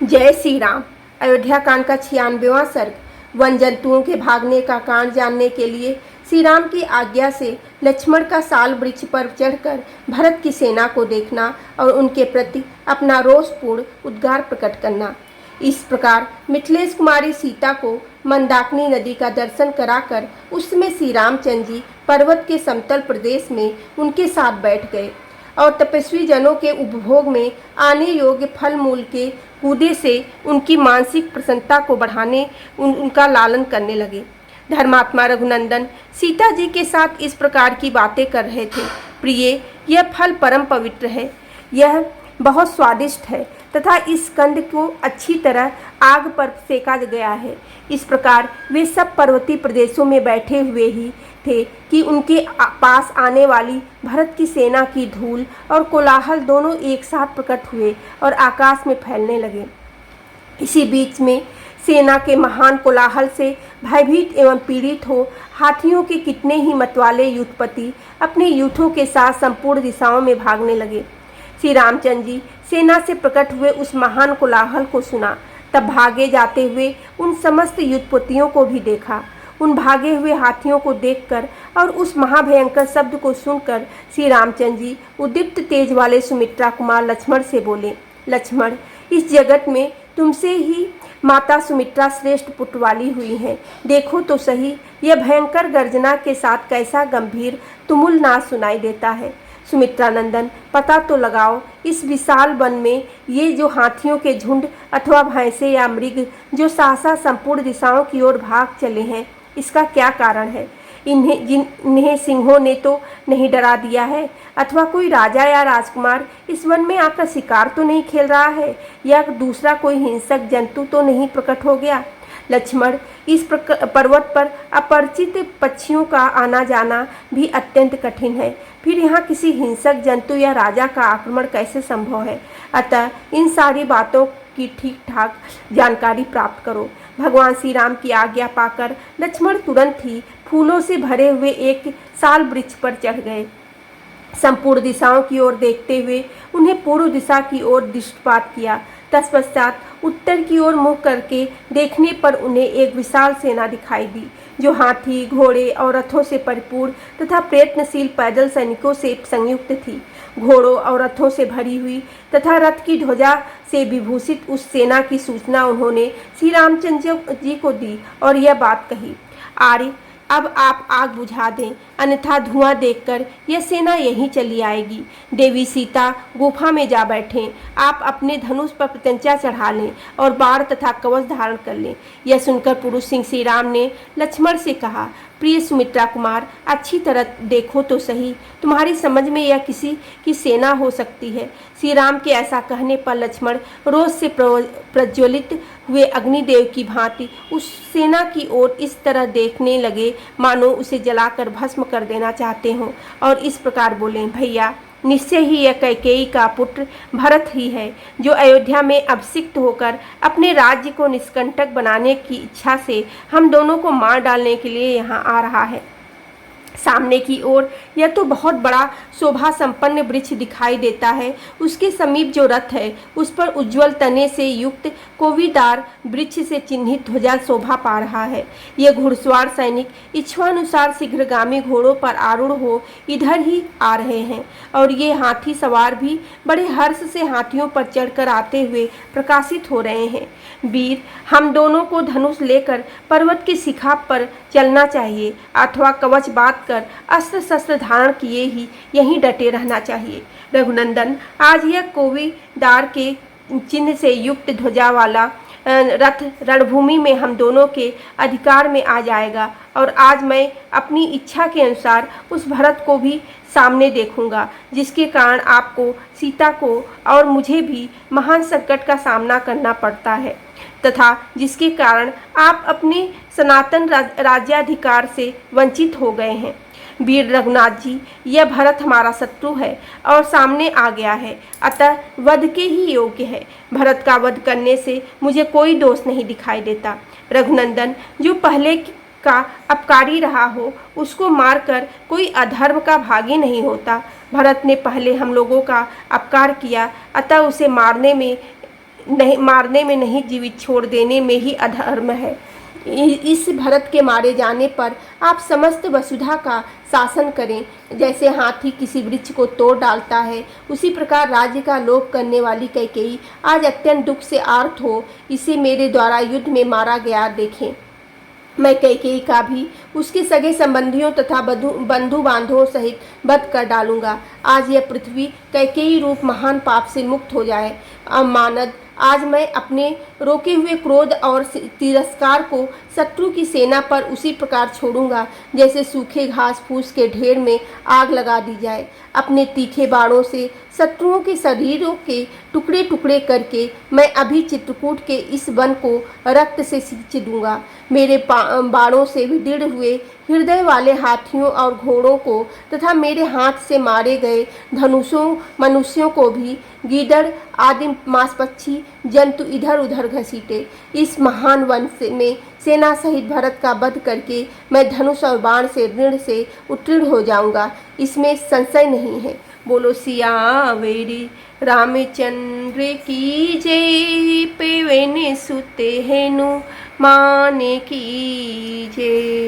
जय श्री राम। अयोध्या कांड का 96वां सर्ग। वन जंतुओं के भागने का कारण जानने के लिए श्री राम की आज्ञा से लक्ष्मण का साल वृक्ष पर चढ़कर भरत की सेना को देखना और उनके प्रति अपना रोषपूर्ण उद्गार प्रकट करना। इस प्रकार मिथिलेश कुमारी सीता को मंदाकिनी नदी का दर्शन कराकर उस समय श्री रामचंद्र जी पर्वत के समतल प्रदेश में उनके साथ बैठ गए और तपस्वी जनों के उपभोग में आने योग्य फल मूल के कूदे से उनकी मानसिक प्रसन्नता को बढ़ाने उनका लालन करने लगे। धर्मात्मा रघुनंदन सीता जी के साथ इस प्रकार की बातें कर रहे थे। प्रिय, यह फल परम पवित्र है, यह बहुत स्वादिष्ट है तथा इस कंद को अच्छी तरह आग पर सेका गया है। इस प्रकार वे सब पर्वतीय प्रदेशों में बैठे हुए ही थे कि उनके पास आने वाली भरत की सेना की धूल और कोलाहल दोनों एक साथ प्रकट हुए और आकाश में फैलने लगे। इसी बीच में सेना के महान कोलाहल से भयभीत एवं पीड़ित हो हाथियों के कितने ही मतवाले युद्धपति अपने यूथों के साथ संपूर्ण दिशाओं में भागने लगे। श्री रामचंद्र जी सेना से प्रकट हुए उस महान कोलाहल को सुना, तब भागे जाते हुए उन समस्त युद्धपतियों को भी देखा। उन भागे हुए हाथियों को देखकर और उस महाभयंकर शब्द को सुनकर श्री रामचंद्र जी उद्दीप्त तेज वाले सुमित्रा कुमार लक्ष्मण से बोले, लक्ष्मण, इस जगत में तुमसे ही माता सुमित्रा श्रेष्ठ पुत्र वाली हुई हैं। देखो तो सही, यह भयंकर गर्जना के साथ कैसा गंभीर तुमुल नाद सुनाई देता है। सुमित्रा नंदन, पता तो लगाओ, इस विशाल वन में ये जो हाथियों के झुंड अथवा भैंसे या मृग जो सहसा संपूर्ण दिशाओं की ओर भाग चले हैं, इसका क्या कारण है? इन्हें सिंहों ने तो नहीं डरा दिया है, अथवा कोई राजा या राजकुमार इस वन में आकर शिकार तो नहीं खेल रहा है, या दूसरा कोई हिंसक जंतु तो नहीं प्रकट हो गया? लक्ष्मण, इस पर्वत पर अपरिचित पक्षियों का आना जाना भी अत्यंत कठिन है, फिर यहाँ किसी हिंसक जंतु या राजा का आक्रमण कैसे संभव है? अतः इन सारी बातों की ठीक ठाक जानकारी प्राप्त करो। भगवान श्री राम की आज्ञा पाकर लक्ष्मण तुरंत ही फूलों से भरे हुए एक साल वृक्ष पर चढ़ गए। संपूर्ण दिशाओं की ओर देखते हुए उन्हें पूर्व दिशा की ओर दृष्टिपात किया। तत्पश्चात उत्तर की ओर मुख करके देखने पर उन्हें एक विशाल सेना दिखाई दी, जो हाथी, घोड़े और रथों से परिपूर्ण तथा प्रयत्नशील पैदल सैनिकों से संयुक्त थी। घोड़ों और रथों से भरी हुई तथा रथ की ध्वजा से विभूषित उस सेना की सूचना उन्होंने श्री रामचंद्र जी को दी और यह बात कही, आर्य, अब आप आग बुझा दें, अन्यथा धुआं देखकर यह सेना यहीं चली आएगी। देवी सीता गुफा में जा बैठें, आप अपने धनुष पर प्रत्यंचा चढ़ा लें और बाण तथा कवच धारण कर लें। यह सुनकर पुरुष सिंह श्री राम ने लक्ष्मण से कहा, प्रिय सुमित्रा कुमार, अच्छी तरह देखो तो सही, तुम्हारी समझ में यह किसी की सेना हो सकती है? श्री राम के ऐसा कहने पर लक्ष्मण रोष से प्रज्वलित हुए अग्निदेव की भांति उस सेना की ओर इस तरह देखने लगे मानो उसे जलाकर भस्म कर देना चाहते हों, और इस प्रकार बोले, भैया, निश्चय ही यह कैकेयी का पुत्र भरत ही है, जो अयोध्या में अभिषिक्त होकर अपने राज्य को निष्कंटक बनाने की इच्छा से हम दोनों को मार डालने के लिए यहाँ आ रहा है। सामने की ओर यह तो बहुत बड़ा शोभा संपन्न वृक्ष दिखाई देता है। उसके समीप जो रथ है उस पर उज्जवल तने से युक्त कोवीदार वृक्ष से चिन्हित ध्वजा शोभा पा रहा है। ये घुड़सवार सैनिक इच्छानुसार शीघ्रगामी घोड़ों पर आरूढ़ हो इधर ही आ रहे हैं, और ये हाथी सवार भी बड़े हर्ष से हाथियों पर चढ़कर आते हुए प्रकाशित हो रहे हैं। वीर, हम दोनों को धनुष लेकर पर्वत की शिखा पर चलना चाहिए, अथवा कवच बांध कर अस्त्र शस्त्र धारण किए ही यहीं डटे रहना चाहिए। रघुनंदन, आज यह कोवीदार के चिन्ह से युक्त ध्वजा वाला रथ रणभूमि में हम दोनों के अधिकार में आ जाएगा, और आज मैं अपनी इच्छा के अनुसार उस भरत को भी सामने देखूंगा, जिसके कारण आपको, सीता को और मुझे भी महान संकट का सामना करना पड़ता है, तथा जिसके कारण आप अपने सनातन राज्याधिकार से वंचित हो गए हैं। वीर रघुनाथ जी, यह भरत हमारा शत्रु है और सामने आ गया है, अतः वध के ही योग्य है। भरत का वध करने से मुझे कोई दोष नहीं दिखाई देता। रघुनंदन, जो पहले का अपकारी रहा हो उसको मारकर कोई अधर्म का भागी नहीं होता। भरत ने पहले हम लोगों का अपकार किया, अतः उसे मारने में नहीं, मारने में नहीं, जीवित छोड़ देने में ही अधर्म है। इस भरत के मारे जाने पर आप समस्त वसुधा का शासन करें। जैसे हाथी किसी वृक्ष को तोड़ डालता है, उसी प्रकार राज्य का लोभ करने वाली कैकेयी आज अत्यंत दुख से आर्त हो इसे मेरे द्वारा युद्ध में मारा गया देखें। मैं कैकेयी का भी उसके सगे संबंधियों तथा बंधु बांधवों सहित वध कर डालूंगा। आज यह पृथ्वी कैकेयी रूप महान पाप से मुक्त हो जाए। मानद, आज मैं अपने रोके हुए क्रोध और तिरस्कार को शत्रु की सेना पर उसी प्रकार छोड़ूंगा जैसे सूखे घास फूस के ढेर में आग लगा दी जाए। अपने तीखे बाणों से शत्रुओं के शरीरों के टुकड़े टुकड़े करके मैं अभी चित्रकूट के इस वन को रक्त से सींच दूंगा। मेरे बाणों से विदीर्ण हुए हृदय वाले हाथियों और घोड़ों को तथा मेरे हाथ से मारे गए धनुषों मनुष्यों को भी गीदड़ आदि मांसपक्षी जंतु इधर उधर घसीटे। इस महान वन में सेना सहित भरत का वध करके मैं धनुष और बाण से ऋण से उत्तीर्ण हो जाऊंगा, इसमें संशय नहीं है। बोलो सियावेरी रामचंद्र की जय। पेवने सुते हेनु माने की जय।